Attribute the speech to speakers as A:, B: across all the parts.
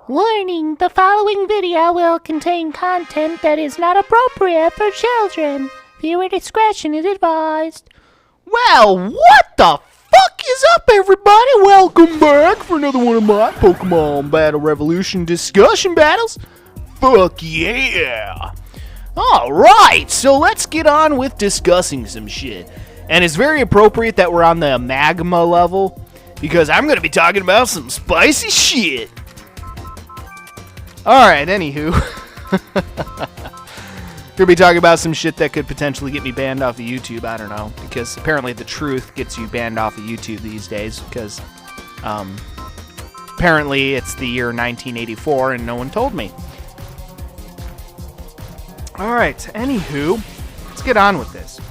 A: Warning, the following video will contain content that is not appropriate for children. Viewer discretion is advised.
B: Well, what the fuck is up, everybody? Welcome back for another one of my Pokemon Battle Revolution discussion battles. Fuck yeah! Alright, so let's get on with discussing some shit. And it's very appropriate that we're on the magma level, because I'm going to be talking about some spicy shit. Alright, anywho. Gonna be talking about some shit that could potentially get me banned off of YouTube. I don't know, because apparently the truth gets you banned off of YouTube these days, because apparently it's the year 1984 and no one told me. Alright, anywho, let's get on with this.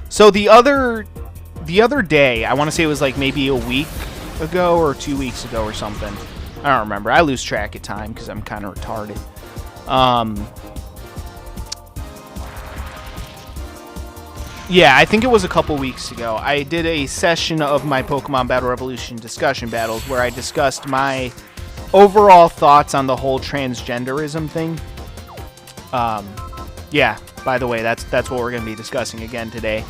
B: So the other day, I want to say it was like maybe a week ago or 2 weeks ago or something. I don't remember. I lose track of time because I'm kind of retarded. Yeah, I think it was a couple weeks ago. I did a session of my Pokemon Battle Revolution discussion battles where I discussed my overall thoughts on the whole transgenderism thing. Yeah, by the way, that's what we're going to be discussing again today.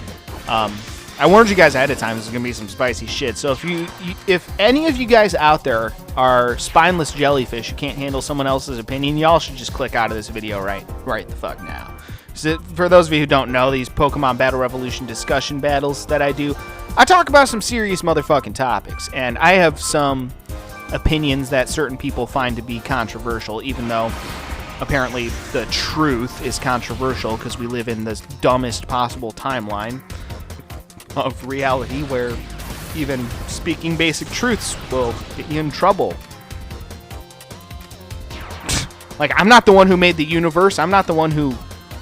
B: I warned you guys ahead of time, this is going to be some spicy shit. So if any of you guys out there are spineless jellyfish who can't handle someone else's opinion, y'all should just click out of this video right the fuck now. So for those of you who don't know, these Pokemon Battle Revolution discussion battles that I do, I talk about some serious motherfucking topics, and I have some opinions that certain people find to be controversial, even though apparently the truth is controversial because we live in the dumbest possible timeline of reality where even speaking basic truths will get you in trouble. Like, I'm not the one who made the universe. I'm not the one who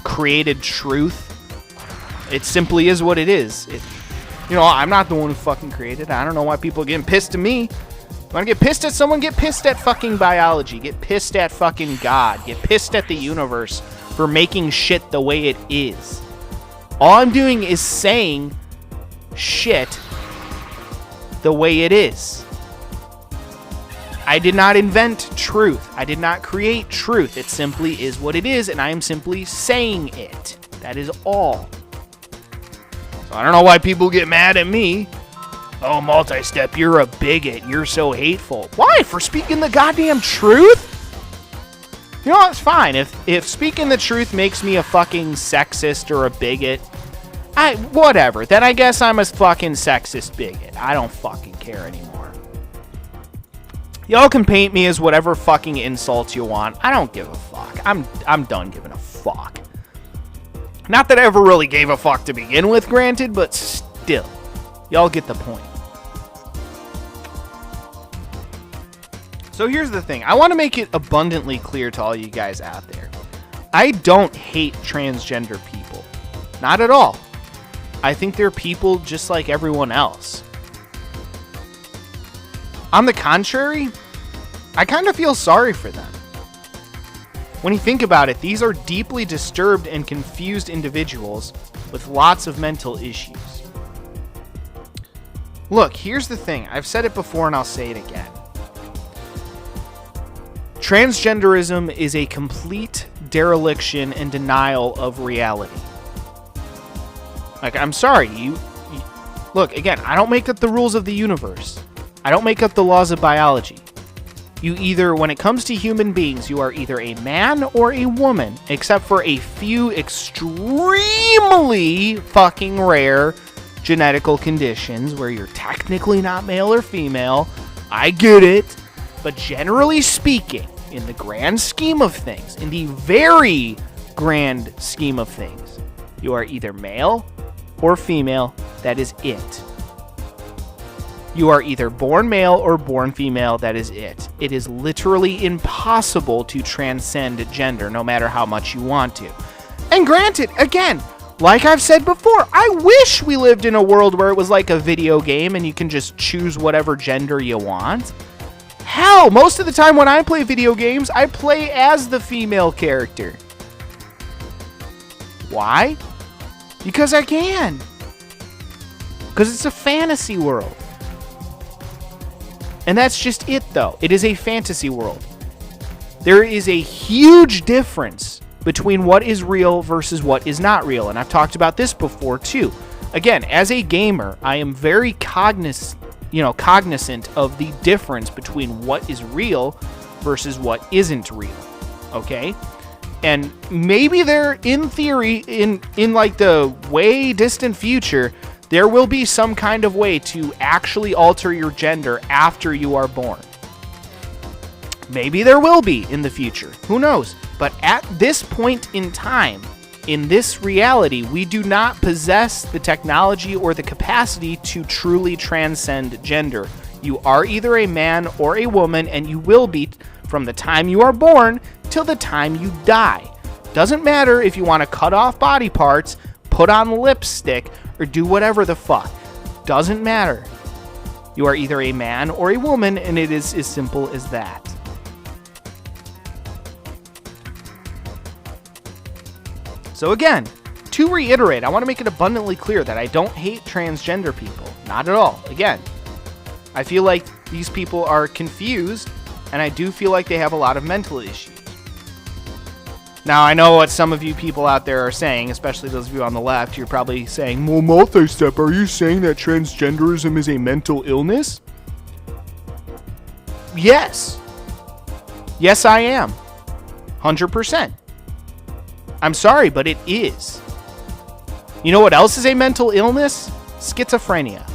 B: created truth. It simply is what it is. I'm not the one who fucking created it. I don't know why people are getting pissed at me. You want to get pissed at someone? Get pissed at fucking biology. Get pissed at fucking God. Get pissed at the universe for making shit the way it is. All I'm doing is saying shit the way it is. I did not invent truth. I did not create truth. It simply is what it is, and I am simply saying it. That is all. So I don't know why people get mad at me. Oh, Multi-Step, you're a bigot. You're so hateful. Why? For speaking the goddamn truth? You know, it's fine. If speaking the truth makes me a fucking sexist or a bigot, whatever. Then I guess I'm a fucking sexist bigot. I don't fucking care anymore. Y'all can paint me as whatever fucking insults you want. I don't give a fuck. I'm done giving a fuck. Not that I ever really gave a fuck to begin with, granted, but still. Y'all get the point. So here's the thing. I want to make it abundantly clear to all you guys out there. I don't hate transgender people. Not at all. I think they're people just like everyone else. On the contrary, I kind of feel sorry for them. When you think about it, these are deeply disturbed and confused individuals with lots of mental issues. Look, here's the thing. I've said it before and I'll say it again. Transgenderism is a complete dereliction and denial of reality. Like, I'm sorry, you look, again, I don't make up the rules of the universe. I don't make up the laws of biology. You either, when it comes to human beings, you are either a man or a woman, except for a few extremely fucking rare genetical conditions where you're technically not male or female. I get it. But generally speaking, in the grand scheme of things, in the very grand scheme of things, you are either male or female. That is it. You are either born male or born female. That is it. It is literally impossible to transcend gender, no matter how much you want to. And granted, again, like I've said before, I wish we lived in a world where it was like a video game and you can just choose whatever gender you want. Hell, most of the time when I play video games, I play as the female character. Why? Because I can. Because it's a fantasy world. And that's just it, though. It is a fantasy world. There is a huge difference between what is real versus what is not real. And I've talked about this before, too. Again, as a gamer, I am very cognizant of the difference between what is real versus what isn't real. Okay? And maybe there, in theory, in like the way distant future, there will be some kind of way to actually alter your gender after you are born. Maybe there will be in the future. Who knows? But at this point in time, in this reality, we do not possess the technology or the capacity to truly transcend gender. You are either a man or a woman, and you will be from the time you are born till the time you die. Doesn't matter if you want to cut off body parts, put on lipstick, or do whatever the fuck. Doesn't matter. You are either a man or a woman, and it is as simple as that. So again, to reiterate, I want to make it abundantly clear that I don't hate transgender people. Not at all. Again, I feel like these people are confused, and I do feel like they have a lot of mental issues. Now, I know what some of you people out there are saying, especially those of you on the left. You're probably saying, well, Multi-Step, are you saying that transgenderism is a mental illness? Yes. Yes, I am. 100%. I'm sorry, but it is. You know what else is a mental illness? Schizophrenia.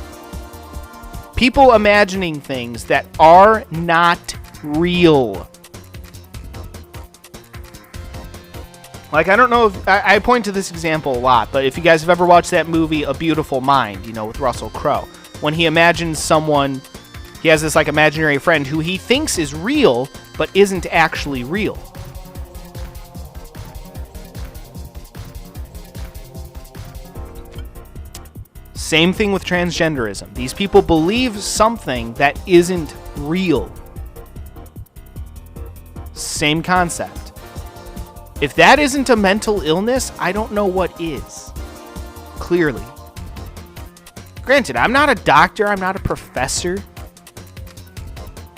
B: People imagining things that are not real. Like, I don't know if I point to this example a lot, but if you guys have ever watched that movie, A Beautiful Mind, with Russell Crowe, when he imagines someone, he has this like imaginary friend who he thinks is real, but isn't actually real. Same thing with transgenderism. These people believe something that isn't real. Same concept. If that isn't a mental illness, I don't know what is. Clearly. Granted, I'm not a doctor, I'm not a professor.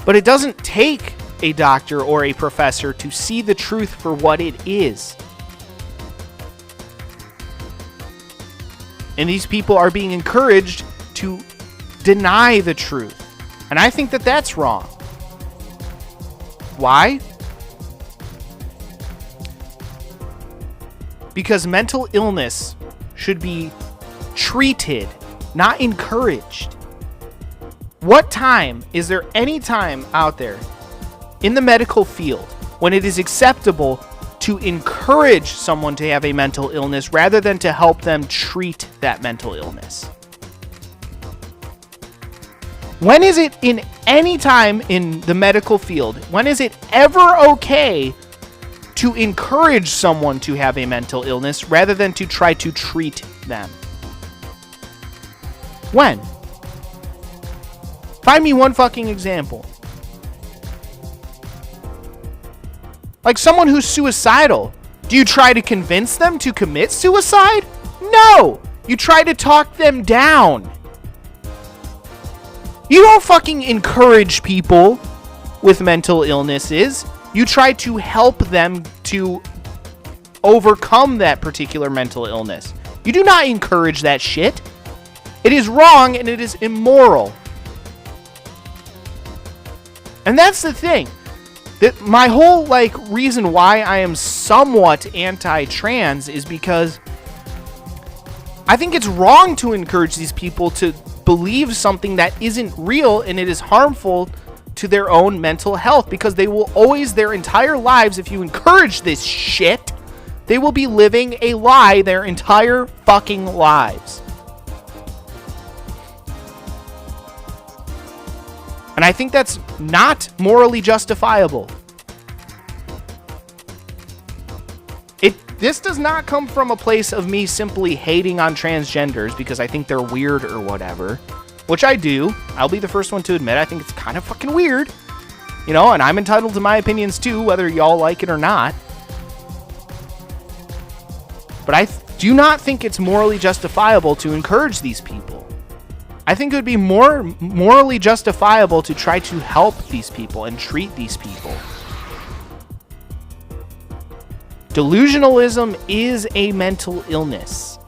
B: But it doesn't take a doctor or a professor to see the truth for what it is. And these people are being encouraged to deny the truth. And I think that that's wrong. Why? Because mental illness should be treated, not encouraged. What time is there any time out there in the medical field when it is acceptable to encourage someone to have a mental illness rather than to help them treat that mental illness? When is it in any time in the medical field, when is it ever okay to encourage someone to have a mental illness rather than to try to treat them? When? Find me one fucking example. Like someone who's suicidal. Do you try to convince them to commit suicide? No! You try to talk them down. You don't fucking encourage people with mental illnesses. You try to help them to overcome that particular mental illness. You do not encourage that shit. It is wrong and it is immoral. And that's the thing. That my whole reason why I am somewhat anti-trans is because I think it's wrong to encourage these people to believe something that isn't real, and it is harmful to their own mental health, because they will always, their entire lives, if you encourage this shit, they will be living a lie their entire fucking lives. And I think that's not morally justifiable. This does not come from a place of me simply hating on transgenders because I think they're weird or whatever, which I do. I'll be the first one to admit I think it's kind of fucking weird, and I'm entitled to my opinions too, whether y'all like it or not. But I do not think it's morally justifiable to encourage these people. I think it would be more morally justifiable to try to help these people and treat these people. Delusionalism is a mental illness.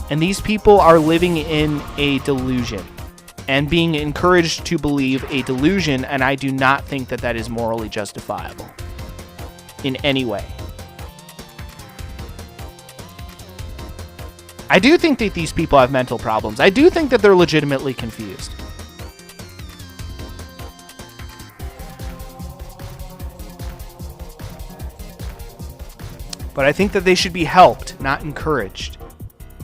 B: And these people are living in a delusion and being encouraged to believe a delusion, and I do not think that that is morally justifiable in any way. I do think that these people have mental problems. I do think that they're legitimately confused. But I think that they should be helped, not encouraged.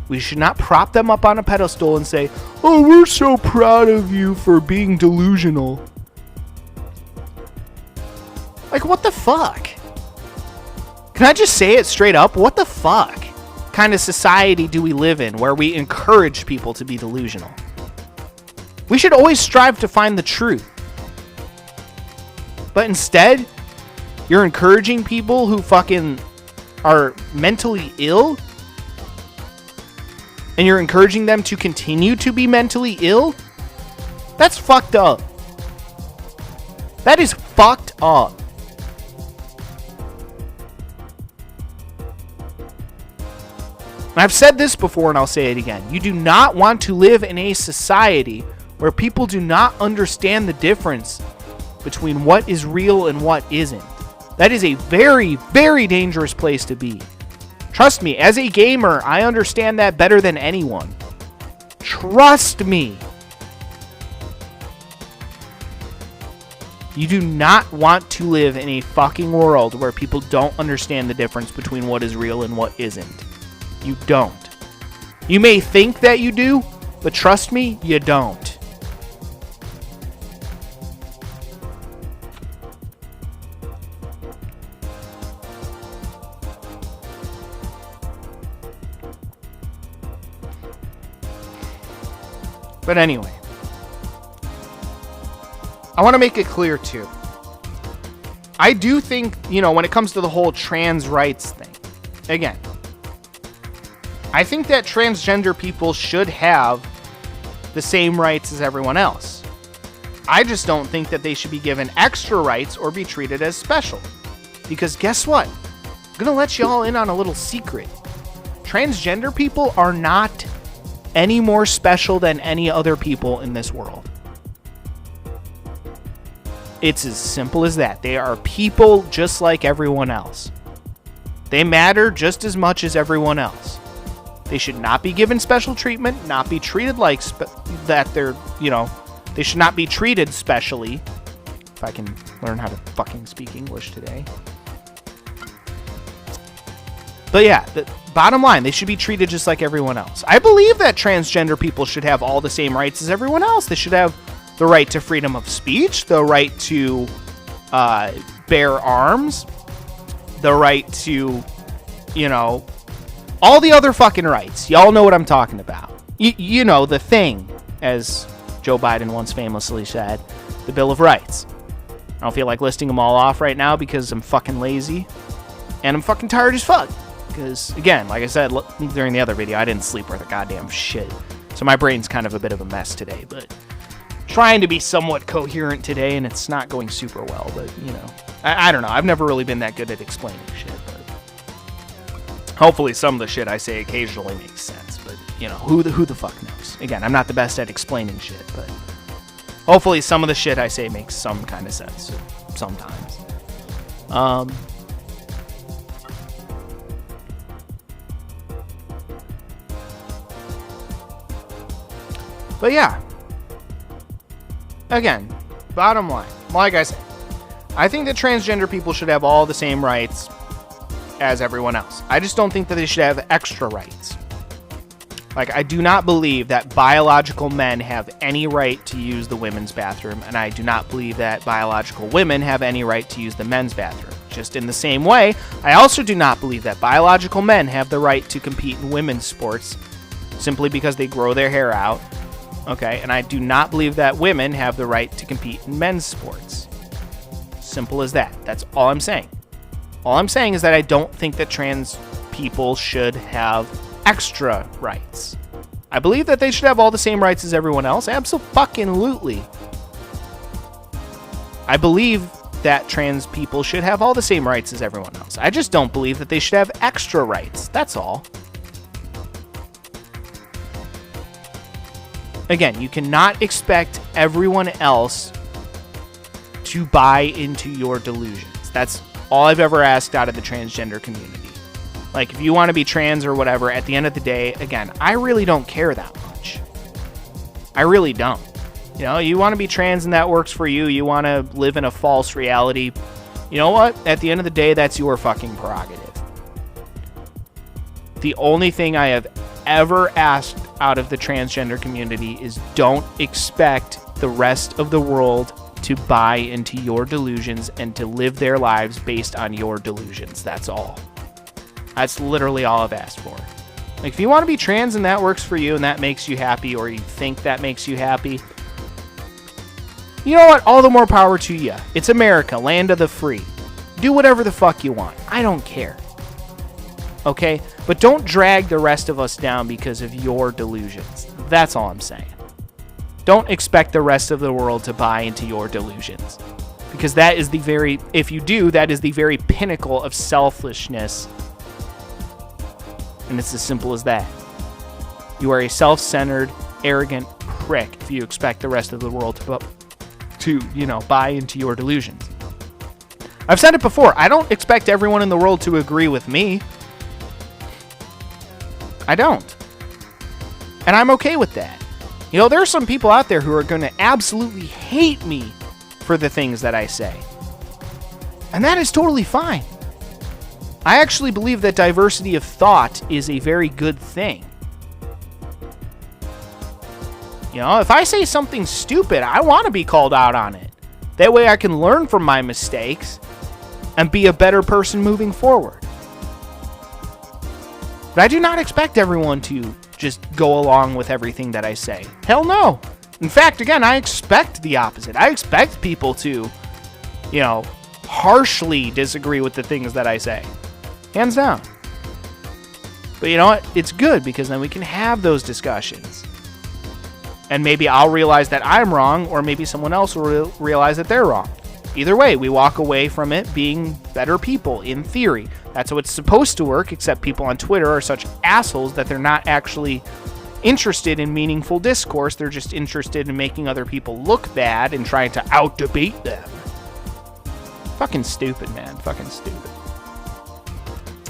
B: We should not prop them up on a pedestal and say, "Oh, we're so proud of you for being delusional." Like, what the fuck? Can I just say it straight up? What the fuck kind of society do we live in where we encourage people to be delusional? We should always strive to find the truth. But instead, you're encouraging people who fucking are mentally ill, and you're encouraging them to continue to be mentally ill? That's fucked up. That is fucked up. I've said this before and I'll say it again. You do not want to live in a society where people do not understand the difference between what is real and what isn't. That is a very, very dangerous place to be. Trust me, as a gamer, I understand that better than anyone. Trust me. You do not want to live in a fucking world where people don't understand the difference between what is real and what isn't. You don't. You may think that you do, but trust me, you don't. But anyway, I want to make it clear too. I do think, when it comes to the whole trans rights thing, again, I think that transgender people should have the same rights as everyone else. I just don't think that they should be given extra rights or be treated as special. Because guess what? I'm going to let y'all in on a little secret. Transgender people are not any more special than any other people in this world. It's as simple as that. They are people just like everyone else. They matter just as much as everyone else. They should not be given special treatment, not be treated like they should not be treated specially. If I can learn how to fucking speak English today. But yeah, the bottom line, they should be treated just like everyone else. I believe that transgender people should have all the same rights as everyone else. They should have the right to freedom of speech, the right to bear arms, the right to, all the other fucking rights. Y'all know what I'm talking about. The thing, as Joe Biden once famously said, the Bill of Rights. I don't feel like listing them all off right now because I'm fucking lazy and I'm fucking tired as fuck. Because, again, like I said during the other video, I didn't sleep worth a goddamn shit. So my brain's kind of a bit of a mess today, but trying to be somewhat coherent today, and it's not going super well. But, I don't know. I've never really been that good at explaining shit, but hopefully some of the shit I say occasionally makes sense. But, who the fuck knows? Again, I'm not the best at explaining shit, but hopefully some of the shit I say makes some kind of sense sometimes. But yeah, again, bottom line, like I said, I think that transgender people should have all the same rights as everyone else. I just don't think that they should have extra rights. Like, I do not believe that biological men have any right to use the women's bathroom, and I do not believe that biological women have any right to use the men's bathroom. Just in the same way, I also do not believe that biological men have the right to compete in women's sports simply because they grow their hair out. Okay, and I do not believe that women have the right to compete in men's sports. Simple as that. That's all I'm saying. All I'm saying is that I don't think that trans people should have extra rights. I believe that they should have all the same rights as everyone else. Abso-fucking-lutely. I believe that trans people should have all the same rights as everyone else. I just don't believe that they should have extra rights. That's all. Again, you cannot expect everyone else to buy into your delusions. That's all I've ever asked out of the transgender community. Like, if you want to be trans or whatever, at the end of the day, again, I really don't care that much. I really don't. You know, you want to be trans and that works for you. You want to live in a false reality. You know what? At the end of the day, that's your fucking prerogative. The only thing I have ever asked out of the transgender community is don't expect the rest of the world to buy into your delusions and to live their lives based on your delusions. That's all. That's literally all I've asked for. Like, if you want to be trans and that works for you and that makes you happy, or you think that makes you happy, you know what? All the more power to you. It's America, land of the free. Do whatever the fuck you want. I don't care. Okay? But don't drag the rest of us down because of your delusions. That's all I'm saying. Don't expect the rest of the world to buy into your delusions. Because that is the very, if you do, that is the very pinnacle of selfishness. And it's as simple as that. You are a self-centered, arrogant prick if you expect the rest of the world to buy into your delusions. I've said it before. I don't expect everyone in the world to agree with me. I don't. And I'm okay with that. You know, there are some people out there who are going to absolutely hate me for the things that I say. And that is totally fine. I actually believe that diversity of thought is a very good thing. You know, if I say something stupid, I want to be called out on it. That way I can learn from my mistakes and be a better person moving forward. But I do not expect everyone to just go along with everything that I say. Hell no. In fact, again, I expect the opposite. I expect people to, harshly disagree with the things that I say. Hands down. But you know what? It's good because then we can have those discussions. And maybe I'll realize that I'm wrong, or maybe someone else will realize that they're wrong. Either way, we walk away from it being better people, in theory. That's how it's supposed to work, except people on Twitter are such assholes that they're not actually interested in meaningful discourse. They're just interested in making other people look bad and trying to out-debate them. Fucking stupid, man. Fucking stupid.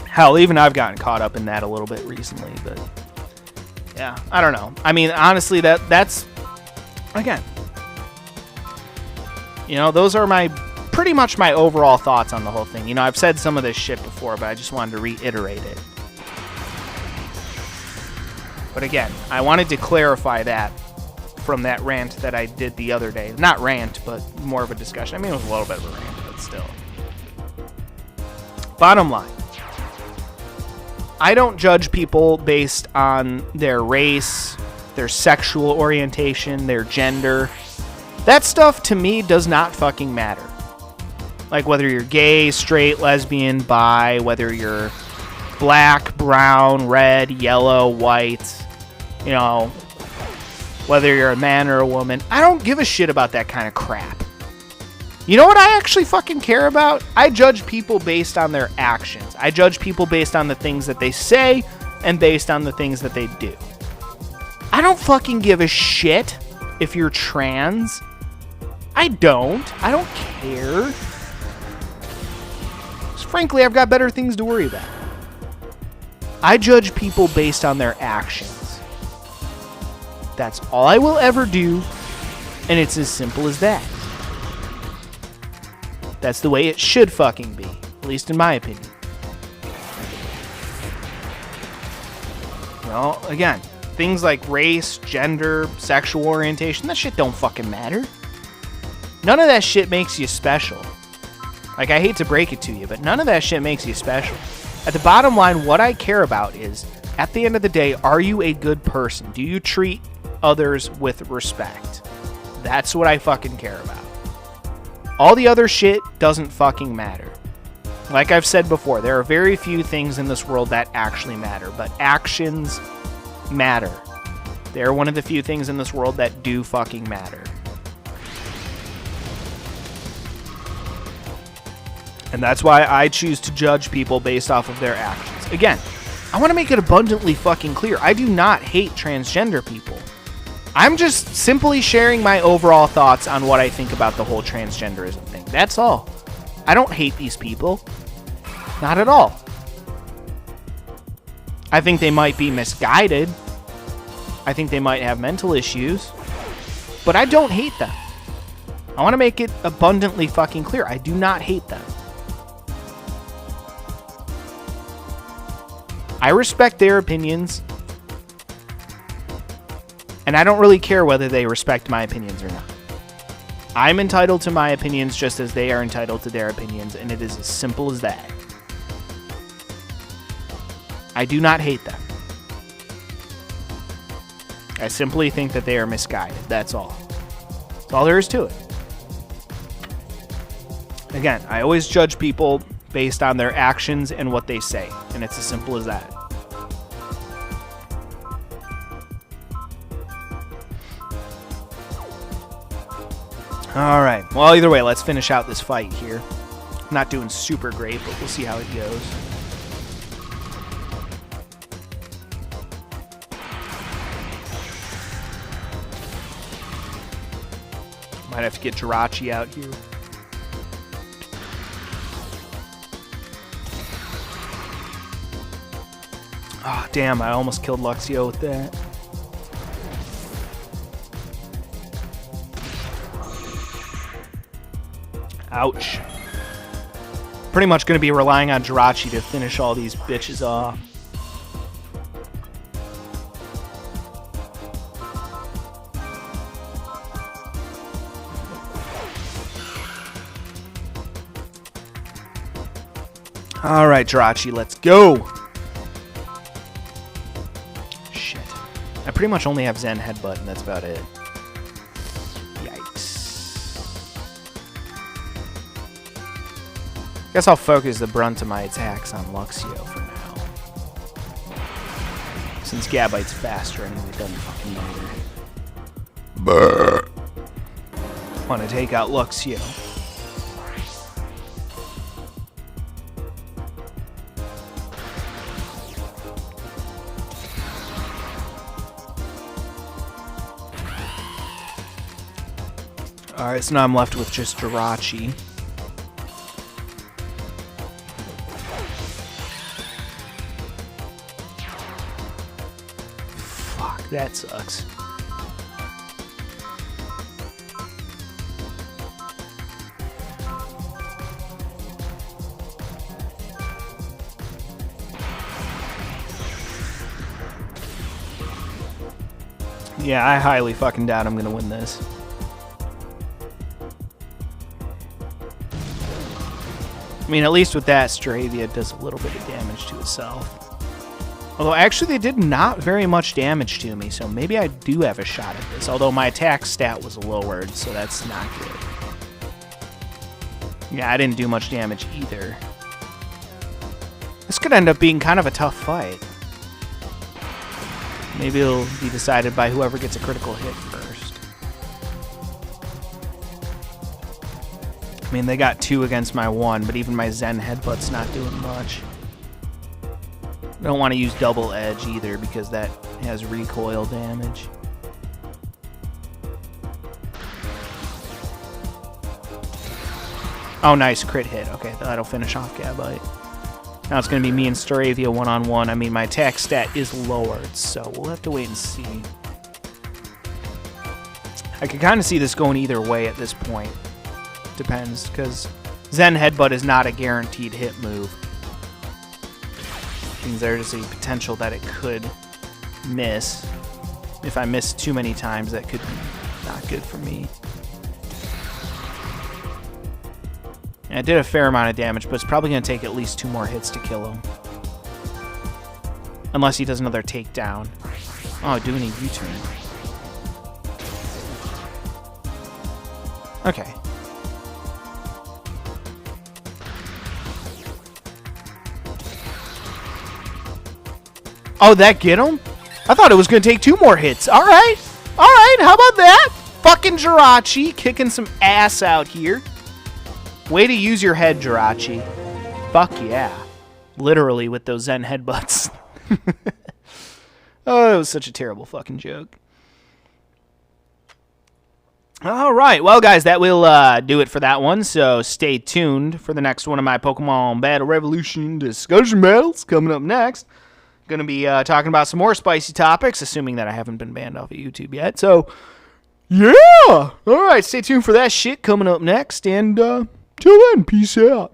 B: Hell, even I've gotten caught up in that a little bit recently, but yeah, I don't know. I mean, honestly, that's again, those are pretty much my overall thoughts on the whole thing. I've said some of this shit before, but I just wanted to reiterate it. But again, I wanted to clarify that from that rant that I did the other day. Not rant, but more of a discussion. I mean, it was a little bit of a rant, but still. Bottom line. I don't judge people based on their race, their sexual orientation, their gender. That stuff, to me, does not fucking matter. Like, whether you're gay, straight, lesbian, bi, whether you're black, brown, red, yellow, white, whether you're a man or a woman. I don't give a shit about that kind of crap. You know what I actually fucking care about? I judge people based on their actions. I judge people based on the things that they say and based on the things that they do. I don't fucking give a shit if you're trans. I don't care. Frankly, I've got better things to worry about. I judge people based on their actions. That's all I will ever do, and it's as simple as that. That's the way it should fucking be, at least in my opinion. Again, things like race, gender, sexual orientation, that shit don't fucking matter. None of that shit makes you special. Like, I hate to break it to you, but none of that shit makes you special. At the bottom line, what I care about is, at the end of the day, are you a good person? Do you treat others with respect? That's what I fucking care about. All the other shit doesn't fucking matter. Like I've said before, there are very few things in this world that actually matter, but actions matter. They're one of the few things in this world that do fucking matter. And that's why I choose to judge people based off of their actions. Again, I want to make it abundantly fucking clear. I do not hate transgender people. I'm just simply sharing my overall thoughts on what I think about the whole transgenderism thing. That's all. I don't hate these people. Not at all. I think they might be misguided. I think they might have mental issues. But I don't hate them. I want to make it abundantly fucking clear. I do not hate them. I respect their opinions. And I don't really care whether they respect my opinions or not. I'm entitled to my opinions just as they are entitled to their opinions, and it is as simple as that. I do not hate them. I simply think that they are misguided. That's all. That's all there is to it. Again, I always judge people based on their actions and what they say, and it's as simple as that. Alright, well, either way, let's finish out this fight here. I'm not doing super great, but we'll see how it goes. Might have to get Jirachi out here. Oh, damn, I almost killed Luxio with that. Ouch. Pretty much going to be relying on Jirachi to finish all these bitches off. Alright, Jirachi, let's go! Shit. I pretty much only have Zen Headbutt, and that's about it. Guess I'll focus the brunt of my attacks on Luxio for now. Since Gabite's faster anyway, it doesn't fucking matter. Want to take out Luxio. Alright, so now I'm left with just Jirachi. That sucks. Yeah, I highly fucking doubt I'm gonna win this. I mean, at least with that, Stravia does a little bit of damage to itself. Although, actually, they did not very much damage to me, so maybe I do have a shot at this. Although my attack stat was lowered, so that's not good. Yeah, I didn't do much damage either. This could end up being kind of a tough fight. Maybe it'll be decided by whoever gets a critical hit first. I mean, they got 2 against my 1, but even my Zen Headbutt's not doing much. I don't want to use double edge either because that has recoil damage. Oh, nice crit hit. Okay, that'll finish off Gabite. Now it's going to be me and Staravia one-on-one. I mean, my attack stat is lowered, so we'll have to wait and see. I can kind of see this going either way at this point. Depends, because Zen Headbutt is not a guaranteed hit move. Means there's a potential that it could miss. If I miss too many times, that could be not good for me. And it did a fair amount of damage, but it's probably going to take at least 2 more hits to kill him. Unless he does another takedown. Oh, doing a U-turn. Okay. Oh, that get him? I thought it was going to take 2 more hits. All right. How about that? Fucking Jirachi kicking some ass out here. Way to use your head, Jirachi. Fuck yeah. Literally with those Zen headbutts. Oh, it was such a terrible fucking joke. All right, well, guys, that will do it for that one. So stay tuned for the next one of my Pokemon Battle Revolution discussion battles coming up next. Going to be talking about some more spicy topics, assuming that I haven't been banned off of YouTube yet. So, yeah. All right, stay tuned for that shit coming up next. And till then, peace out.